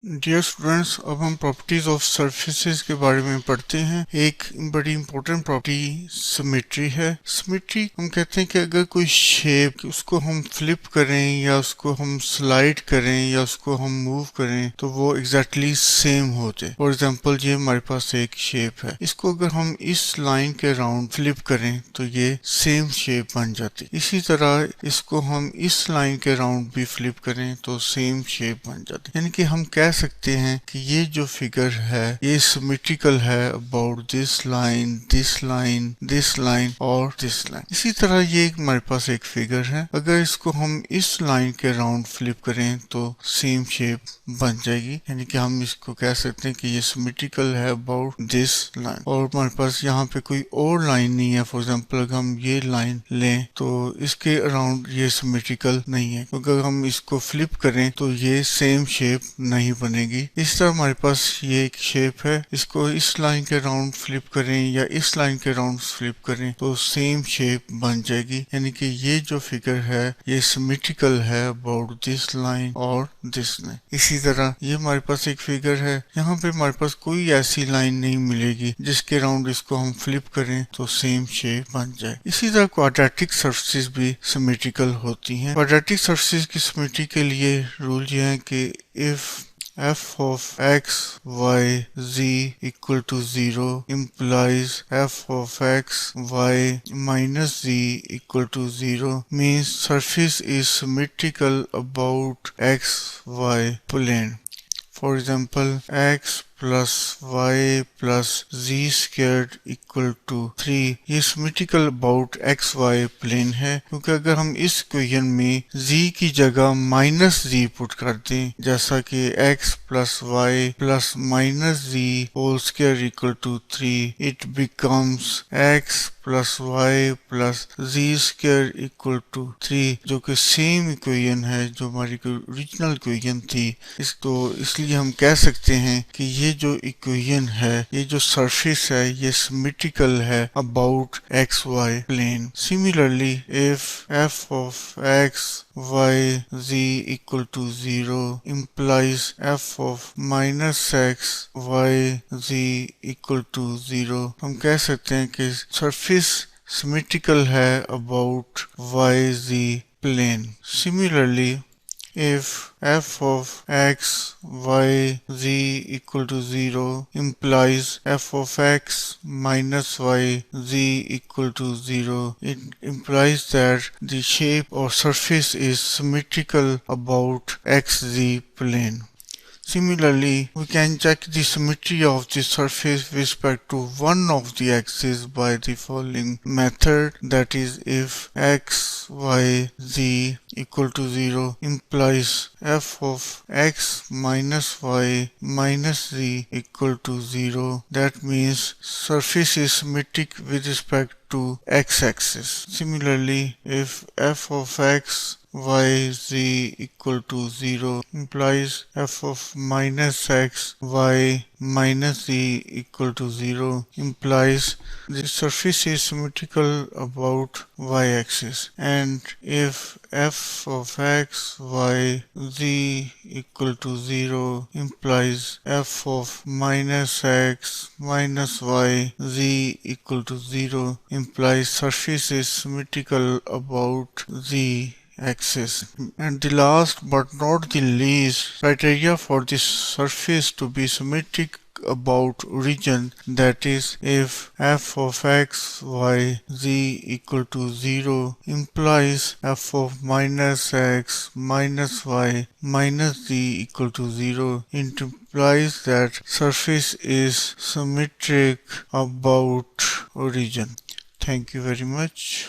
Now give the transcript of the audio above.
Dear students, अब हम properties of surfaces के बारे में पढ़ते हैं। एक बड़ी इंपॉर्टेंट प्रॉपर्टी सिमेट्री है। सिमेट्री हम कहते हैं कि अगर कोई शेप उसको हम फ्लिप करें या उसको हम स्लाइड करें या उसको हम मूव करें तो वो एग्जैक्टली सेम होते। फॉर एग्जांपल, ये हमारे पास एक शेप है, इसको अगर हम इस लाइन के राउंड फ्लिप करें तो ये सेम शेप बन जाती। इसी तरह इसको हम इस लाइन के राउंड भी फ्लिप करें तो सेम शेप बन जाती। यानी कि हम कह सकते हैं कि ये जो फिगर है ये सिमेट्रिकल है about this line, this line, this line और दिस लाइन। इसी तरह ये हमारे पास एक फिगर है, अगर इसको हम इस लाइन के राउंड फ्लिप करें तो सेम शेप बन जाएगी। यानी कि हम इसको कह सकते हैं कि ये सिमेट्रिकल है अबाउट दिस लाइन। और हमारे पास यहाँ पे कोई और लाइन नहीं है। फॉर एग्जाम्पल, अगर हम ये लाइन लें तो इसके अराउंड ये सिमेट्रिकल नहीं है, क्योंकि अगर हम इसको फ्लिप करें तो ये सेम शेप नहीं बनेगी। इस तरह हमारे पास ये एक शेप है, इसको इस लाइन के राउंड फ्लिप करें या इस लाइन के राउंड फ्लिप करें तो सेम शेप बन जाएगी। यानी कि ये जो फिगर है ये सिमेट्रिकल है अबाउट दिस लाइन और दिस लाइन। इसी तरह ये हमारे पास एक फिगर है, यहाँ पे हमारे पास कोई ऐसी लाइन नहीं मिलेगी जिसके राउंड इसको हम फ्लिप करें तो सेम शेप बन जाए। इसी तरह क्वाड्रेटिक सर्फेसिस भी सिमेट्रिकल होती हैं। क्वाड्रेटिक सर्फेसिस की सिमेट्री के लिए रूल ये है कि if f of x, y, z equal to 0 implies f of x, y minus z equal to 0 means surface is symmetrical about x, y plane. For example, x plus y plus z squared equal to 3 ये symmetrical about X Y plane है, क्योंकि अगर हम इस equation में z की जगह minus z put कर दें, जैसा कि x plus Y plus minus z whole square equal to 3, it becomes x plus Y plus z square equal to 3, जो कि सेम इक्वेशन है जो हमारी ओरिजिनल इक्वेशन थी। इसलिए हम कह सकते हैं कि ये जो इक्वेशन है, ये जो सरफेस है, ये सिमेट्रिकल है about X Y plane. Similarly, if f of x, y, z equal to 0 implies f of minus x, y, z equal to 0, हम कह सकते हैं कि सरफेस सिमेट्रिकल है about y, z plane. Similarly, if f of x, y, z equal to 0 implies f of x minus y, z equal to 0, it implies that the shape or surface is symmetrical about xz plane. Similarly, we can check the symmetry of the surface with respect to one of the axes by the following method, that is, if x, y, z equal to 0 implies f of x minus y minus z equal to 0, that means surface is symmetric with respect to x-axis. Similarly, if f of x, y, z equal to 0 implies f of minus x, y minus z equal to 0 implies the surface is symmetrical about y-axis. And if f of x, y, z equal to 0 implies f of minus x minus y, z equal to 0 implies surface is symmetrical about z axis. And the last but not the least criteria for this surface to be symmetric about origin, that is, if f of x, y, z equal to 0 implies f of minus x minus y minus z equal to 0, it implies that surface is symmetric about origin. Thank you very much.